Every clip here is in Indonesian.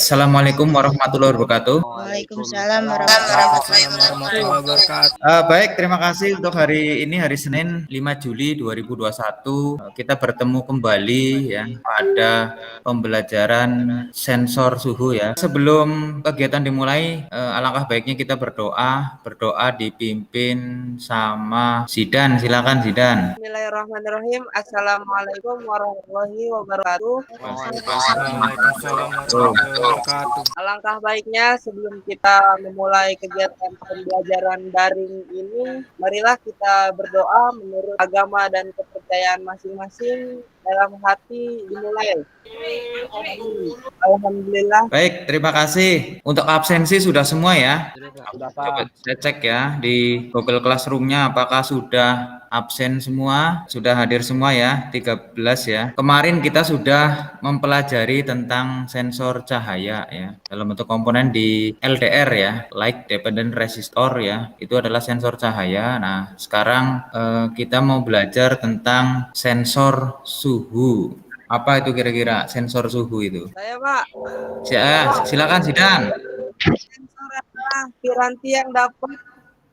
Assalamualaikum warahmatullahi wabarakatuh. Waalaikumsalam Waalaikumsalam warahmatullahi warahmatullahi wabarakatuh. wabarakatuh. Baik, terima kasih untuk hari ini, hari Senin 5 Juli 2021. Kita bertemu kembali ya pada pembelajaran sensor suhu ya. Sebelum kegiatan dimulai, alangkah baiknya kita berdoa dipimpin sama Zidan. Silakan Zidan. Bismillahirrahmanirrahim. Assalamualaikum warahmatullahi wabarakatuh. Waalaikumsalam warahmatullahi wabarakatuh. Alangkah baiknya sebelum kita memulai kegiatan pembelajaran daring ini, marilah kita berdoa menurut agama dan kepercayaan masing-masing. Dalam hati dimulai. Alhamdulillah. Baik, terima kasih. Untuk absensi sudah semua ya. Sudah, Coba Pak. saya cek ya di Google Classroom-nya apakah sudah absen semua, sudah hadir semua ya, 13 ya. Kemarin kita sudah mempelajari tentang sensor cahaya ya, dalam bentuk komponen di LDR ya, Light Dependent Resistor ya, itu adalah sensor cahaya. Nah, sekarang kita mau belajar tentang sensor suhu. Apa itu kira-kira sensor suhu itu? Saya, Pak. Silakan Zidan. Sensor adalah piranti yang dapat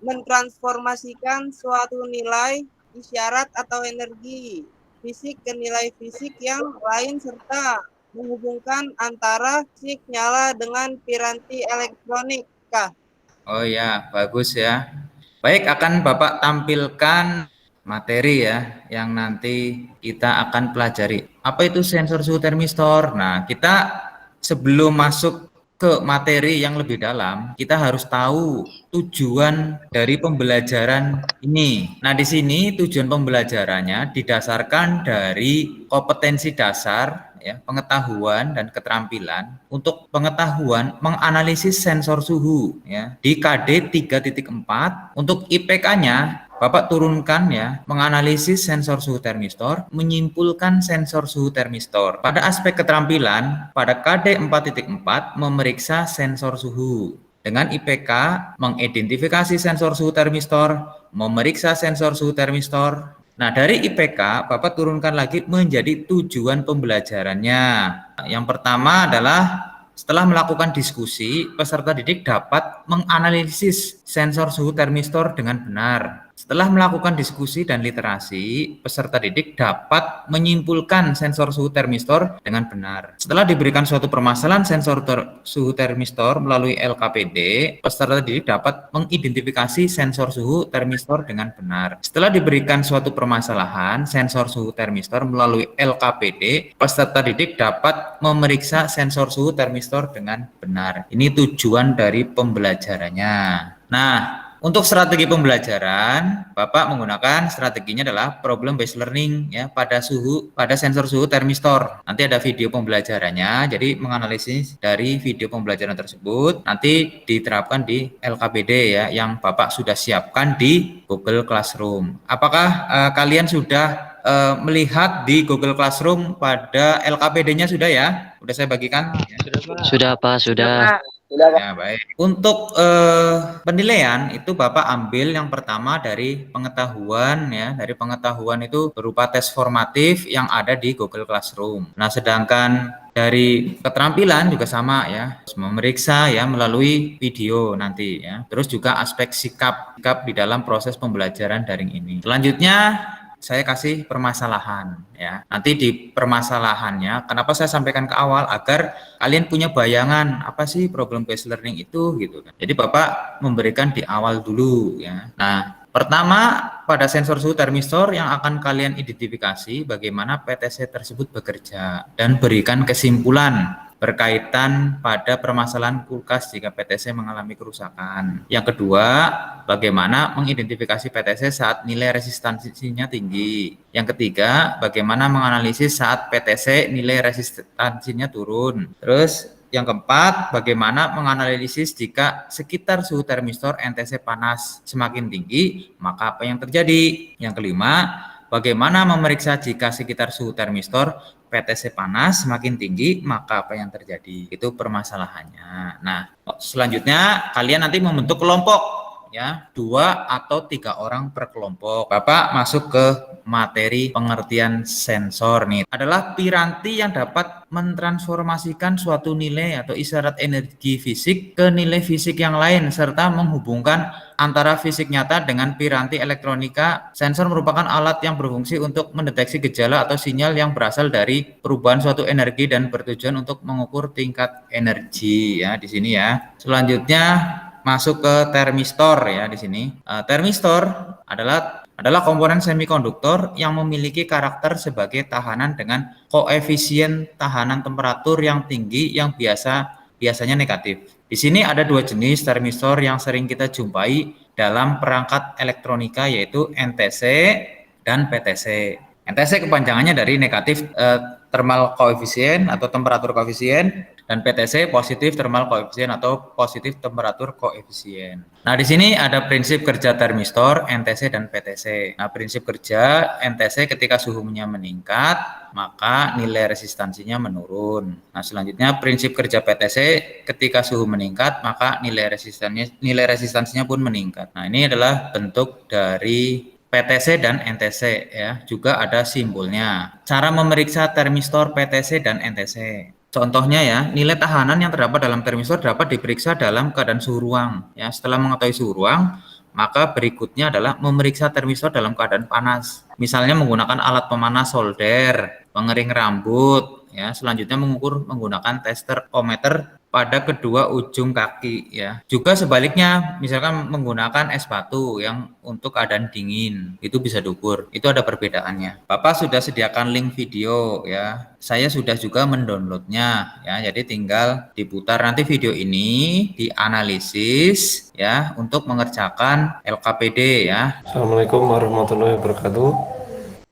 mentransformasikan suatu nilai isyarat atau energi fisik ke nilai fisik yang lain serta menghubungkan antara fisik nyala dengan piranti elektronik. Oh ya, bagus ya. Baik, akan Bapak tampilkan materi ya yang nanti kita akan pelajari. Apa itu sensor suhu termistor? Nah, kita sebelum masuk ke materi yang lebih dalam, kita harus tahu tujuan dari pembelajaran ini. Nah, di sini tujuan pembelajarannya didasarkan dari kompetensi dasar ya, pengetahuan dan keterampilan untuk pengetahuan menganalisis sensor suhu ya di KD 3.4. Untuk IPK-nya Bapak turunkan ya, menganalisis sensor suhu termistor, menyimpulkan sensor suhu termistor. Pada aspek keterampilan, pada KD 4.4 memeriksa sensor suhu. Dengan IPK, mengidentifikasi sensor suhu termistor, memeriksa sensor suhu termistor. Nah, dari IPK, Bapak turunkan lagi menjadi tujuan pembelajarannya. Yang pertama adalah setelah melakukan diskusi, peserta didik dapat menganalisis sensor suhu termistor dengan benar. Setelah melakukan diskusi dan literasi, peserta didik dapat menyimpulkan sensor suhu termistor dengan benar. Setelah diberikan suatu permasalahan sensor suhu termistor melalui LKPD, peserta didik dapat mengidentifikasi sensor suhu termistor dengan benar. Setelah diberikan suatu permasalahan sensor suhu termistor melalui LKPD, peserta didik dapat memeriksa sensor suhu termistor dengan benar. Ini tujuan dari pembelajarannya. Nah, untuk strategi pembelajaran, Bapak menggunakan strateginya adalah problem based learning ya pada sensor suhu termistor. Nanti ada video pembelajarannya, jadi menganalisis dari video pembelajaran tersebut nanti diterapkan di LKPD ya yang Bapak sudah siapkan di Google Classroom. Apakah kalian sudah melihat di Google Classroom pada LKPD-nya sudah ya? Sudah saya bagikan? Sudah, Pak, sudah. Ya, baik. Untuk penilaian itu Bapak ambil yang pertama dari pengetahuan ya, dari pengetahuan itu berupa tes formatif yang ada di Google Classroom. Nah, sedangkan dari keterampilan juga sama ya, memeriksa ya melalui video nanti ya. Terus juga aspek sikap di dalam proses pembelajaran daring ini. Selanjutnya saya kasih permasalahan ya. Nanti di permasalahannya, kenapa saya sampaikan ke awal agar kalian punya bayangan apa sih problem based learning itu gitu kan. Jadi Bapak memberikan di awal dulu ya. Nah, pertama pada sensor suhu termistor yang akan kalian identifikasi bagaimana PTC tersebut bekerja dan berikan kesimpulan berkaitan pada permasalahan kulkas jika PTC mengalami kerusakan. Yang kedua, bagaimana mengidentifikasi PTC saat nilai resistansinya tinggi. Yang ketiga, bagaimana menganalisis saat PTC nilai resistansinya turun. Terus yang keempat, bagaimana menganalisis jika sekitar suhu termistor NTC panas semakin tinggi, maka apa yang terjadi? Yang kelima, bagaimana memeriksa jika sekitar suhu termistor PTC panas semakin tinggi, maka apa yang terjadi? Itu permasalahannya. Nah, selanjutnya kalian nanti membentuk kelompok ya, 2 atau 3 orang per kelompok. Bapak masuk ke materi pengertian sensor nih. Adalah piranti yang dapat mentransformasikan suatu nilai atau isyarat energi fisik ke nilai fisik yang lain serta menghubungkan antara fisik nyata dengan piranti elektronika. Sensor merupakan alat yang berfungsi untuk mendeteksi gejala atau sinyal yang berasal dari perubahan suatu energi dan bertujuan untuk mengukur tingkat energi ya di sini ya. Selanjutnya masuk ke termistor ya di sini. Termistor adalah komponen semikonduktor yang memiliki karakter sebagai tahanan dengan koefisien tahanan temperatur yang tinggi yang biasanya negatif. Di sini ada 2 jenis termistor yang sering kita jumpai dalam perangkat elektronika yaitu NTC dan PTC. NTC kepanjangannya dari negatif thermal coefficient atau temperatur koefisien dan PTC positif thermal coefficient atau positif temperatur koefisien. Nah, di sini ada prinsip kerja termistor NTC dan PTC. Nah, prinsip kerja NTC ketika suhunya meningkat, maka nilai resistansinya menurun. Nah, selanjutnya prinsip kerja PTC ketika suhu meningkat, maka nilai resistansinya pun meningkat. Nah, ini adalah bentuk dari PTC dan NTC ya, juga ada simbolnya. Cara memeriksa termistor PTC dan NTC. Contohnya ya, nilai tahanan yang terdapat dalam termistor dapat diperiksa dalam keadaan suhu ruang. Ya, setelah mengetahui suhu ruang, maka berikutnya adalah memeriksa termistor dalam keadaan panas. Misalnya menggunakan alat pemanas solder, pengering rambut. Ya, selanjutnya mengukur menggunakan tester ohmmeter pada kedua ujung kaki ya. Juga sebaliknya, misalkan menggunakan es batu yang untuk keadaan dingin, itu bisa diukur. Itu ada perbedaannya. Bapak sudah sediakan link video ya. Saya sudah juga mendownloadnya ya. Jadi tinggal diputar nanti video ini, dianalisis ya untuk mengerjakan LKPD ya. Assalamualaikum warahmatullahi wabarakatuh.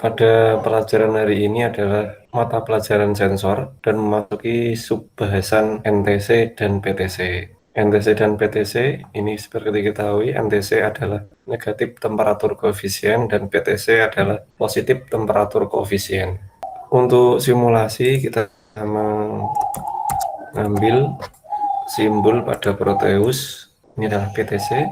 Pada pelajaran hari ini adalah mata pelajaran sensor dan memasuki subbahasan NTC dan PTC. NTC dan PTC ini seperti diketahui, NTC adalah negatif temperatur koefisien dan PTC adalah positif temperatur koefisien. Untuk simulasi kita mengambil simbol pada Proteus, ini adalah PTC.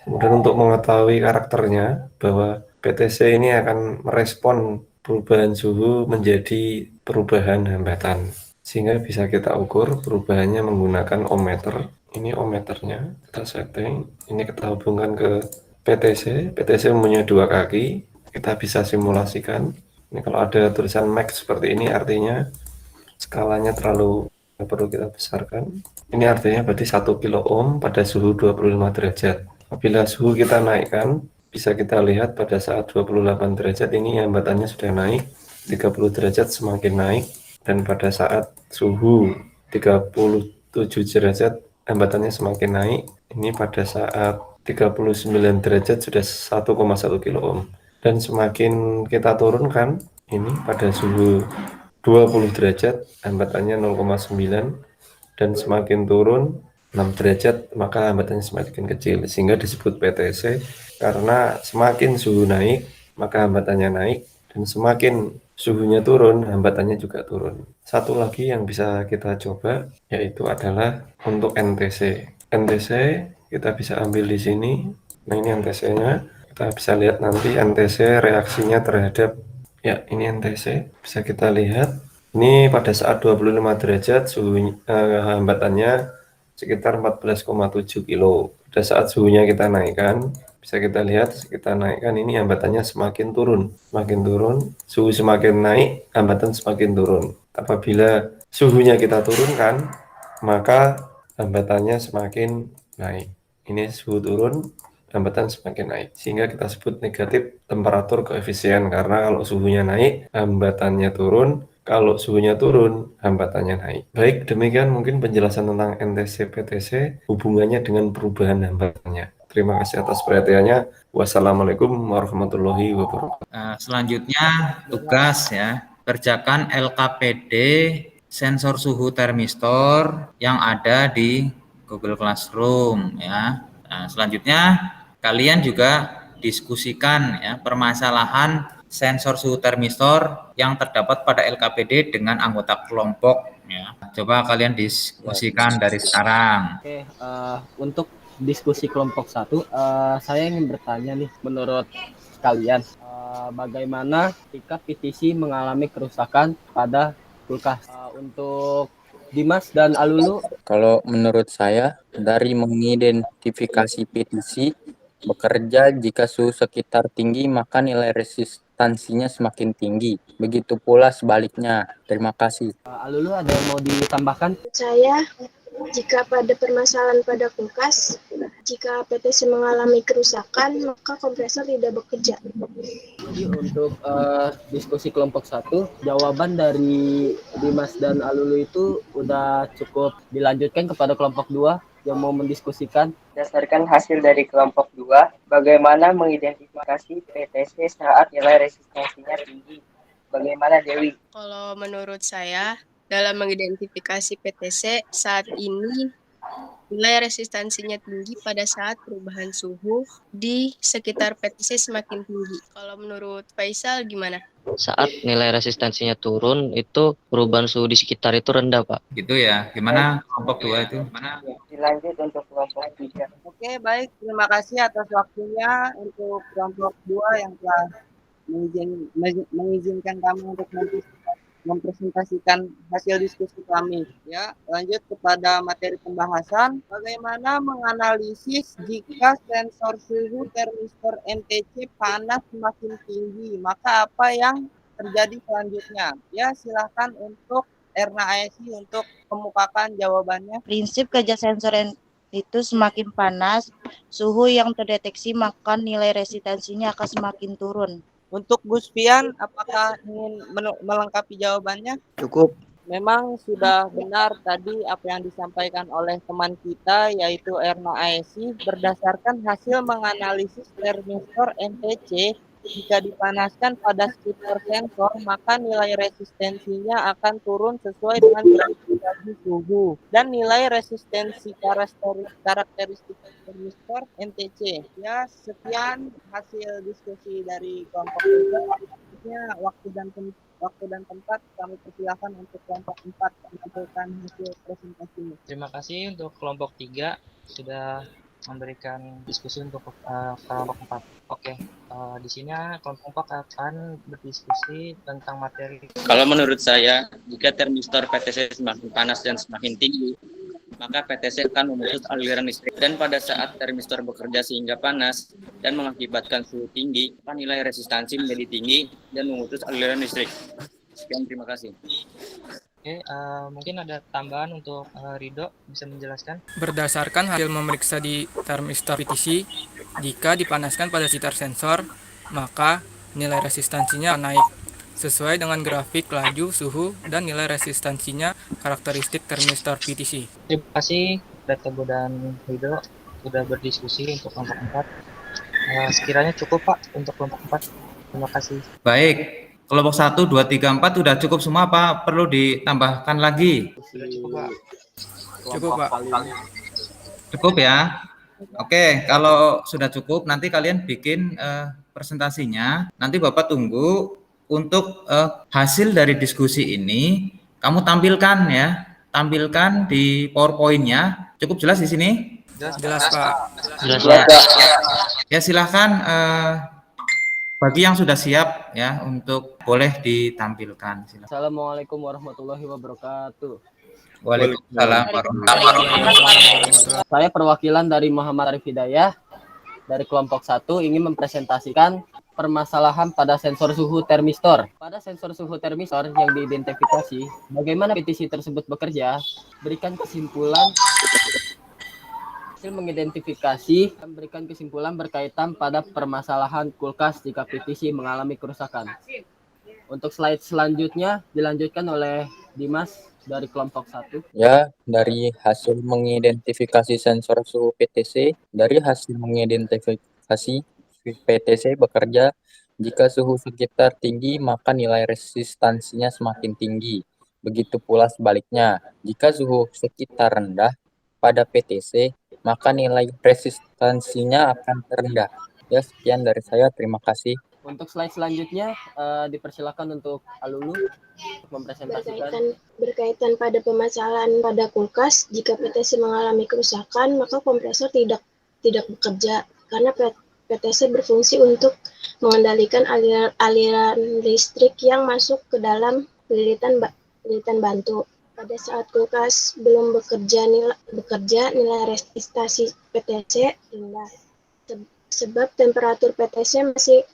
Kemudian untuk mengetahui karakternya bahwa PTC ini akan merespon perubahan suhu menjadi perubahan hambatan, sehingga bisa kita ukur perubahannya menggunakan ohmmeter. Ini ohmmeternya, kita setting. Ini kita hubungkan ke PTC. PTC mempunyai 2 kaki, kita bisa simulasikan. Ini kalau ada tulisan max seperti ini artinya skalanya terlalu perlu kita besarkan. Ini artinya berarti 1 kilo ohm pada suhu 25 derajat. Apabila suhu kita naikkan, bisa kita lihat pada saat 28 derajat ini hambatannya sudah naik, 30 derajat semakin naik, dan pada saat suhu 37 derajat hambatannya semakin naik. Ini pada saat 39 derajat sudah 1,1 kilo ohm. Dan semakin kita turunkan, ini pada suhu 20 derajat hambatannya 0,9, dan semakin turun 6 derajat maka hambatannya semakin kecil, sehingga disebut PTC karena semakin suhu naik maka hambatannya naik, dan semakin suhunya turun hambatannya juga turun. Satu lagi yang bisa kita coba yaitu adalah untuk NTC. NTC kita bisa ambil di sini. Nah, ini NTC-nya. Kita bisa lihat nanti NTC reaksinya terhadap, ya ini NTC bisa kita lihat. Ini pada saat 25 derajat suhu hambatannya sekitar 14,7 kilo. Pada saat suhunya kita naikkan, bisa kita lihat kita naikkan ini hambatannya semakin turun. Semakin turun, suhu semakin naik, hambatan semakin turun. Apabila suhunya kita turunkan, maka hambatannya semakin naik. Ini suhu turun, hambatan semakin naik. Sehingga kita sebut negatif temperatur koefisien, karena kalau suhunya naik, hambatannya turun. Kalau suhunya turun, hambatannya naik. Baik, demikian mungkin penjelasan tentang NTC PTC, hubungannya dengan perubahan hambatannya. Terima kasih atas perhatiannya. Wassalamualaikum warahmatullahi wabarakatuh. Selanjutnya tugas ya, kerjakan LKPD sensor suhu termistor yang ada di Google Classroom ya. Selanjutnya kalian juga diskusikan ya permasalahan sensor suhu termistor yang terdapat pada LKPD dengan anggota kelompok ya. Coba kalian diskusikan dari sekarang. Oke, untuk diskusi kelompok satu, saya ingin bertanya nih, menurut kalian, bagaimana ketika PTC mengalami kerusakan pada kulkas? Untuk Dimas dan Alulu. Kalau menurut saya, dari mengidentifikasi PTC bekerja jika suhu sekitar tinggi, maka nilai resistansinya semakin tinggi. Begitu pula sebaliknya. Terima kasih. Alulu, ada yang mau ditambahkan? Saya, jika pada permasalahan pada kulkas, jika PTC mengalami kerusakan, maka kompresor tidak bekerja. Jadi untuk diskusi kelompok satu, jawaban dari Dimas dan Alulu itu udah cukup. Dilanjutkan kepada kelompok 2 yang mau mendiskusikan. Berdasarkan hasil dari kelompok 2, bagaimana mengidentifikasi PTC saat nilai resistansinya tinggi? Bagaimana Dewi? Kalau menurut saya, dalam mengidentifikasi PTC saat ini, nilai resistansinya tinggi pada saat perubahan suhu di sekitar PTC semakin tinggi. Kalau menurut Faisal gimana? Saat nilai resistansinya turun, itu perubahan suhu di sekitar itu rendah, Pak. Gitu ya. Gimana kelompok 2 itu? Dilanjut untuk kelompok 3. Oke, baik. Terima kasih atas waktunya untuk kelompok 2 yang telah mengizinkan kami untuk mempresentasikan hasil diskusi kami. Ya, lanjut kepada materi pembahasan. Bagaimana menganalisis jika sensor suhu termistor MTC panas semakin tinggi, maka apa yang terjadi selanjutnya? Ya, silakan untuk Erna Aesi untuk kemukakan jawabannya. Prinsip kerja sensor itu semakin panas, suhu yang terdeteksi maka nilai resistansinya akan semakin turun. Untuk Gus Fian, apakah ingin melengkapi jawabannya? Cukup. Memang sudah benar tadi apa yang disampaikan oleh teman kita, yaitu Erna Aesi, berdasarkan hasil menganalisis termistor MTC, jika dipanaskan pada sekitar sensor, maka nilai resistensinya akan turun sesuai dengan gradiasi suhu dan nilai resistensi karakteristik termistor MTC. Ya, sekian hasil diskusi dari kelompok 3. Waktu dan tempat kami persilakan untuk kelompok 4 menampilkan hasil presentasinya. Terima kasih untuk kelompok 3 sudah memberikan diskusi untuk kelompok 4. Oke, di sini kelompok 4 akan berdiskusi tentang materi. Kalau menurut saya, jika termistor PTC semakin panas dan semakin tinggi, maka PTC akan memutus aliran listrik. Dan pada saat termistor bekerja sehingga panas dan mengakibatkan suhu tinggi, maka nilai resistansi menjadi tinggi dan memutus aliran listrik. Sekian, terima kasih. Oke, mungkin ada tambahan untuk Rido, bisa menjelaskan? Berdasarkan hasil memeriksa di termistor PTC, jika dipanaskan pada sekitar sensor, maka nilai resistansinya naik sesuai dengan grafik laju, suhu, dan nilai resistansinya karakteristik termistor PTC. Terima kasih Teguh dan Rido sudah berdiskusi untuk kelompok 4. Sekiranya cukup Pak untuk kelompok 4. Terima kasih. Baik. Kelompok 1, 2, 3, 4 sudah cukup semua, Pak? Perlu ditambahkan lagi? Sudah cukup, Pak. Cukup, Pak. Cukup ya? Oke, kalau sudah cukup, nanti kalian bikin presentasinya. Nanti Bapak tunggu untuk hasil dari diskusi ini. Kamu tampilkan ya. Tampilkan di PowerPoint-nya. Cukup jelas di sini? Jelas, Pak. Jelas, Pak. Ya, silahkan bagi yang sudah siap ya untuk boleh ditampilkan. Silakan. Assalamualaikum warahmatullahi wabarakatuh. Waalaikumsalam warahmatullahi wabarakatuh. Saya perwakilan dari Muhammad Arif Hidayah dari kelompok 1 ingin mempresentasikan permasalahan pada sensor suhu termistor. Pada sensor suhu termistor yang diidentifikasi, bagaimana PTC tersebut bekerja, berikan kesimpulan hasil mengidentifikasi dan berikan kesimpulan berkaitan pada permasalahan kulkas jika PTC mengalami kerusakan. Untuk slide selanjutnya dilanjutkan oleh Dimas dari kelompok 1. Ya, dari hasil mengidentifikasi sensor suhu PTC, dari hasil mengidentifikasi PTC bekerja jika suhu sekitar tinggi, maka nilai resistansinya semakin tinggi. Begitu pula sebaliknya, jika suhu sekitar rendah pada PTC, maka nilai resistansinya akan terendah. Ya, sekian dari saya. Terima kasih. Untuk slide selanjutnya dipersilakan untuk Alulu mempresentasikan. Berkaitan pada permasalahan pada kulkas, jika PTC mengalami kerusakan, maka kompresor tidak bekerja karena PTC berfungsi untuk mengendalikan aliran listrik yang masuk ke dalam lilitan bantu. Pada saat kulkas belum bekerja, nilai resistasi PTC rendah. Sebab temperatur PTC masih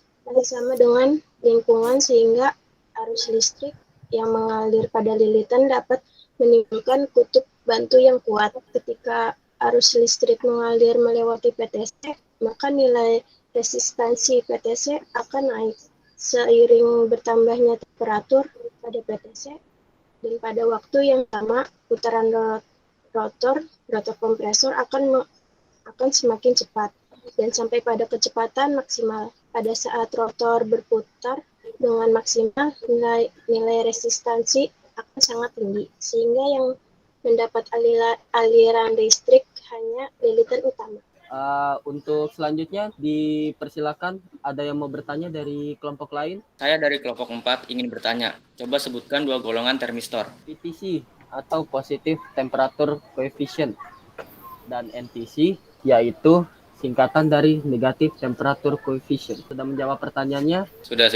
sama dengan lingkungan, sehingga arus listrik yang mengalir pada lilitan dapat menimbulkan kutub bantu yang kuat. Ketika arus listrik mengalir melewati PTC, maka nilai resistansi PTC akan naik seiring bertambahnya temperatur pada PTC, dan pada waktu yang sama putaran rotor kompresor akan semakin cepat dan sampai pada kecepatan maksimal. Pada saat rotor berputar dengan maksimal, nilai resistansi akan sangat tinggi, sehingga yang mendapat aliran listrik hanya lilitan utama. Untuk selanjutnya dipersilakan, ada yang mau bertanya dari kelompok lain? Saya dari kelompok 4 ingin bertanya. Coba sebutkan 2 golongan termistor. PTC atau positive temperature coefficient dan NTC yaitu singkatan dari negative temperature coefficient. Sudah menjawab pertanyaannya? Sudah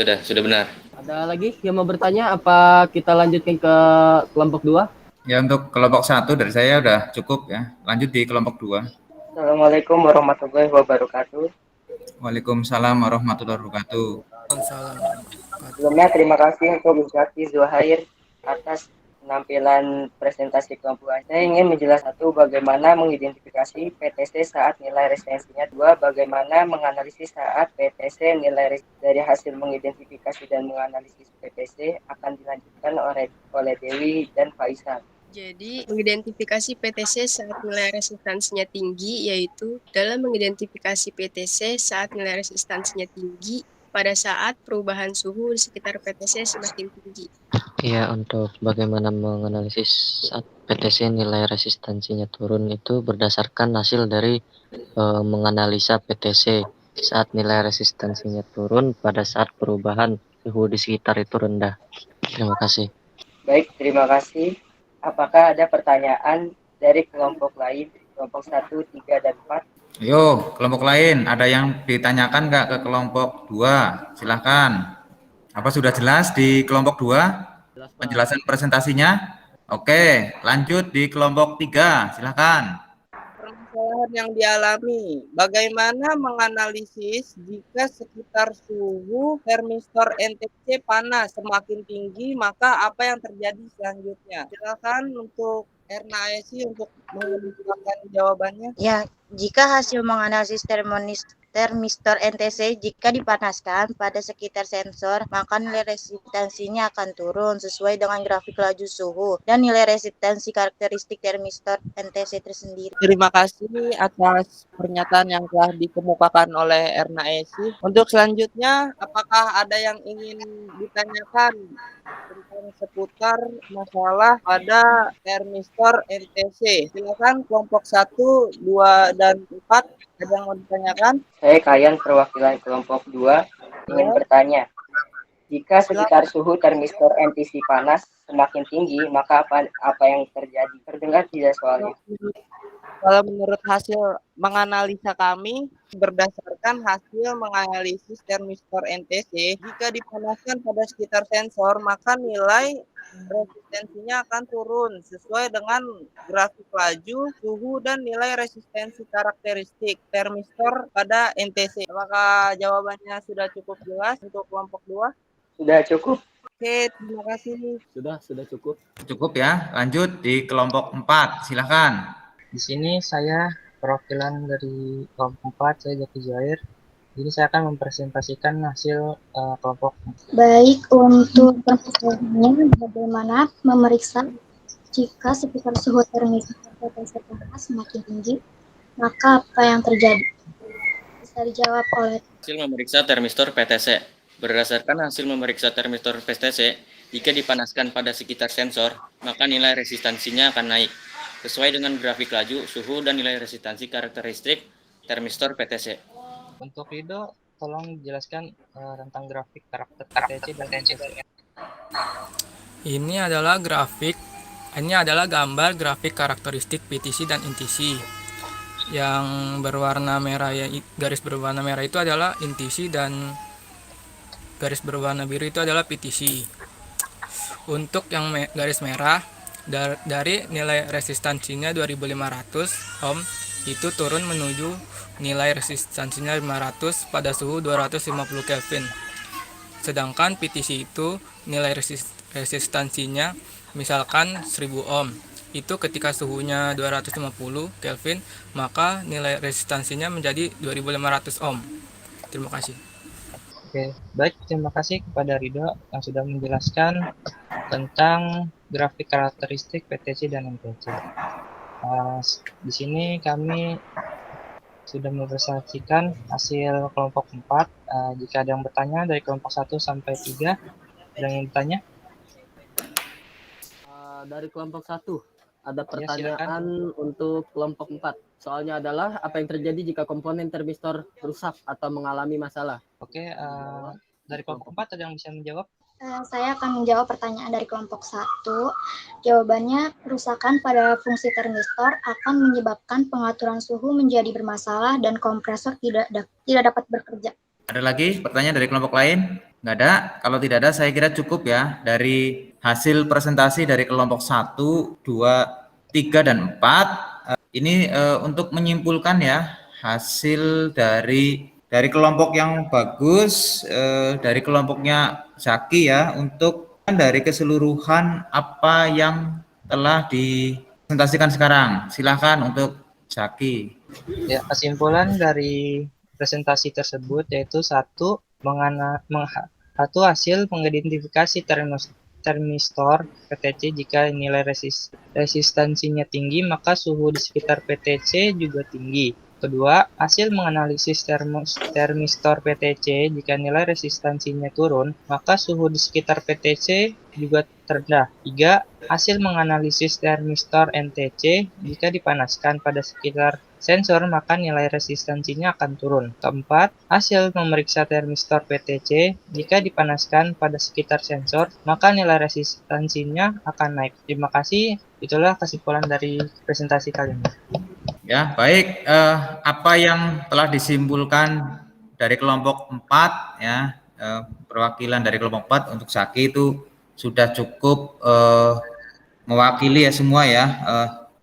benar. Ada lagi yang mau bertanya? Apa kita lanjutkan ke kelompok 2? Ya, untuk kelompok 1 dari saya udah cukup ya. Lanjut di kelompok 2. Assalamualaikum warahmatullahi wabarakatuh. Waalaikumsalam warahmatullahi wabarakatuh. Sebelumnya terima kasih untuk Ustaz Zuhair atas penampilan presentasi kelompok. Saya ingin menjelaskan 1. Bagaimana mengidentifikasi PTC saat nilai resistensinya. 2. Bagaimana menganalisis saat PTC nilai dari hasil mengidentifikasi dan menganalisis PTC akan dilanjutkan oleh Dewi dan Faisal. Jadi, mengidentifikasi PTC saat nilai resistansinya tinggi, yaitu dalam mengidentifikasi PTC saat nilai resistansinya tinggi pada saat perubahan suhu di sekitar PTC semakin tinggi. Iya, untuk bagaimana menganalisis saat PTC nilai resistansinya turun itu berdasarkan hasil dari menganalisa PTC saat nilai resistansinya turun pada saat perubahan suhu di sekitar itu rendah. Terima kasih. Baik, terima kasih. Apakah ada pertanyaan dari kelompok lain, kelompok 1, 3, dan 4? Ayo, kelompok lain, ada yang ditanyakan nggak ke kelompok 2? Silahkan. Apa sudah jelas di kelompok 2? Penjelasan presentasinya? Oke, lanjut di kelompok 3, silahkan. Permasalahan yang dialami, bagaimana menganalisis jika sekitar suhu termistor NTC panas semakin tinggi, maka apa yang terjadi selanjutnya? Silakan untuk Erna Aesi untuk mengumpulkan jawabannya. Ya, jika hasil menganalisis termistor NTC jika dipanaskan pada sekitar sensor, maka nilai resistansinya akan turun sesuai dengan grafik laju suhu dan nilai resistansi karakteristik termistor NTC tersendiri. Terima kasih atas pernyataan yang telah dikemukakan oleh Erna Aesi. Untuk selanjutnya, apakah ada yang ingin ditanyakan tentang seputar masalah pada termistor NTC? Silakan kelompok 1, 2, dan 4. Ada yang mau ditanyakan? Saya Kayan, perwakilan kelompok 2, ingin bertanya. Jika sekitar suhu termistor NTC panas semakin tinggi, maka apa yang terjadi? Terdengar tidak soalnya? Kalau menurut hasil menganalisa kami, berdasarkan hasil menganalisis termistor NTC, jika dipanaskan pada sekitar sensor, maka nilai resistensinya akan turun sesuai dengan grafik laju, suhu, dan nilai resistensi karakteristik termistor pada NTC. Apakah jawabannya sudah cukup jelas untuk kelompok 2? Sudah cukup. Oke, terima kasih. Sudah cukup. Cukup ya, lanjut di kelompok 4, silahkan. Di sini saya perwakilan dari kelompok 4, saya Zaki Zuhair. Jadi saya akan mempresentasikan hasil kelompok. Baik, untuk pertanyaannya bagaimana memeriksa jika sekitar suhu termistor PTC panas semakin tinggi, maka apa yang terjadi? Bisa dijawab oleh Hasil memeriksa termistor PTC. Berdasarkan hasil memeriksa termistor PTC, jika dipanaskan pada sekitar sensor, maka nilai resistansinya akan naik sesuai dengan grafik laju, suhu, dan nilai resistansi karakteristik termistor PTC. Untuk Rido, tolong jelaskan tentang grafik karakter PTC dan NTC. Ini adalah gambar grafik karakteristik PTC dan NTC. Yang berwarna merah garis berwarna merah itu adalah NTC dan garis berwarna biru itu adalah PTC. Untuk yang garis merah dari nilai resistansinya 2500 ohm itu turun menuju nilai resistansinya 500 pada suhu 250 Kelvin. Sedangkan PTC itu nilai resistansinya misalkan 1000 ohm. Itu ketika suhunya 250 Kelvin, maka nilai resistansinya menjadi 2500 ohm. Terima kasih. Oke, baik, terima kasih kepada Ridho yang sudah menjelaskan tentang grafik karakteristik PTC dan NTC. Di sini kami sudah mempresentasikan hasil kelompok 4. Jika ada yang bertanya dari kelompok 1 sampai 3, ada yang bertanya? Dari kelompok 1, ada pertanyaan untuk kelompok 4. Soalnya adalah, apa yang terjadi jika komponen termistor rusak atau mengalami masalah? Oke, dari kelompok 4 ada yang bisa menjawab? Saya akan menjawab pertanyaan dari kelompok 1. Jawabannya, kerusakan pada fungsi termistor akan menyebabkan pengaturan suhu menjadi bermasalah dan kompresor tidak dapat bekerja. Ada lagi pertanyaan dari kelompok lain? Nggak ada? Kalau tidak ada, saya kira cukup ya dari hasil presentasi dari kelompok 1, 2, 3, dan 4. Ini untuk menyimpulkan ya hasil dari kelompok yang bagus, dari kelompoknya Zaki ya, untuk dari keseluruhan apa yang telah dipresentasikan sekarang. Silahkan untuk Zaki. Ya, kesimpulan dari presentasi tersebut yaitu satu hasil mengidentifikasi termistor PTC. Jika nilai resistansinya tinggi, maka suhu di sekitar PTC juga tinggi. Kedua, hasil menganalisis termistor PTC. Jika nilai resistansinya turun, maka suhu di sekitar PTC juga terendah. 3. Hasil menganalisis termistor NTC. Jika dipanaskan pada sekitar sensor, maka nilai resistansinya akan turun. Keempat, hasil memeriksa termistor PTC. Jika dipanaskan pada sekitar sensor, maka nilai resistansinya akan naik. Terima kasih. Itulah kesimpulan dari presentasi kali ini. Ya, baik. Apa yang telah disimpulkan dari kelompok 4 ya, perwakilan dari kelompok 4 untuk Zaki itu sudah cukup mewakili ya semua ya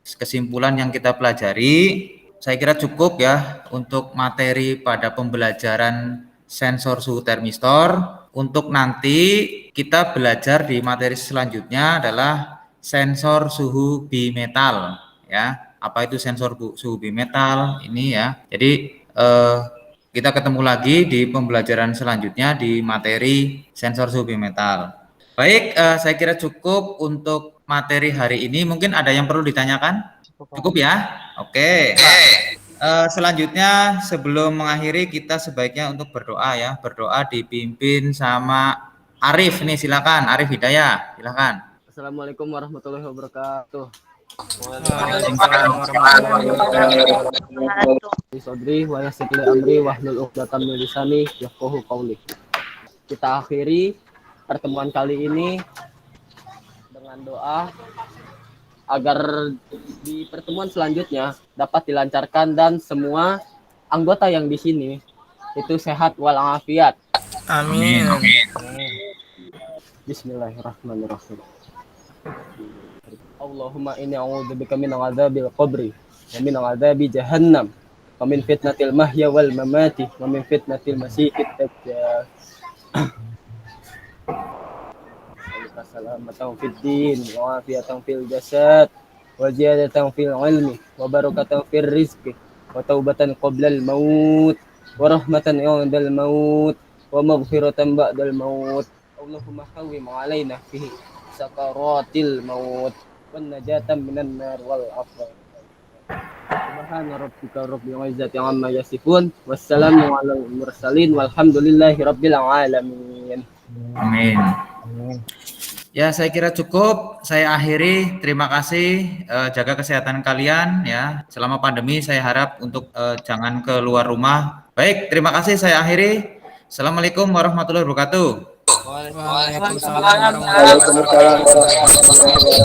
kesimpulan yang kita pelajari. Saya kira cukup ya untuk materi pada pembelajaran sensor suhu termistor. Untuk nanti kita belajar di materi selanjutnya adalah sensor suhu bimetal ya. Apa itu sensor suhu bimetal ini ya. Jadi kita ketemu lagi di pembelajaran selanjutnya di materi sensor suhu bimetal. Baik, saya kira cukup untuk materi hari ini. Mungkin ada yang perlu ditanyakan? Cukup ya? Oke. Selanjutnya sebelum mengakhiri kita sebaiknya untuk berdoa ya. Berdoa dipimpin sama Arif. Nih silakan, Arif Hidayah. Silakan. Assalamualaikum warahmatullahi wabarakatuh. Sodri wa yassir li amri wahlul 'uqdatam min lisani yafqahu qawli. Kita akhiri pertemuan kali ini dengan doa agar di pertemuan selanjutnya dapat dilancarkan dan semua anggota yang di sini itu sehat walafiat. Amin. Bismillahirrahmanirrahim. Allahumma inni a'udzubika min 'adzabil qabri wa min 'adzabi jahannam wa min fitnatil mahya wal mamati wa min fitnatil masiihid dajjal. Salamatan fid din wa afiyatan fil jasad wa ziyadatan fil ilmi wa barakatan fil rizqi wa taubatan qabla al maut wa rahmatan 'indal maut wa maghfiratan ba'dal maut. Allahumma hawwim 'alaina fihi sakaratil maut wan najatan minan nar wal afwa. Subhana rabbika rabbil izzati amma yasifun wassalamu alal mursalin walhamdulillahi rabbil alamin. Amin. Ya, saya kira cukup. Saya akhiri. Terima kasih. Jaga kesehatan kalian ya. Selama pandemi saya harap untuk jangan keluar rumah. Baik, terima kasih, saya akhiri. Assalamualaikum warahmatullahi wabarakatuh. Waalaikumsalam warahmatullahi wabarakatuh.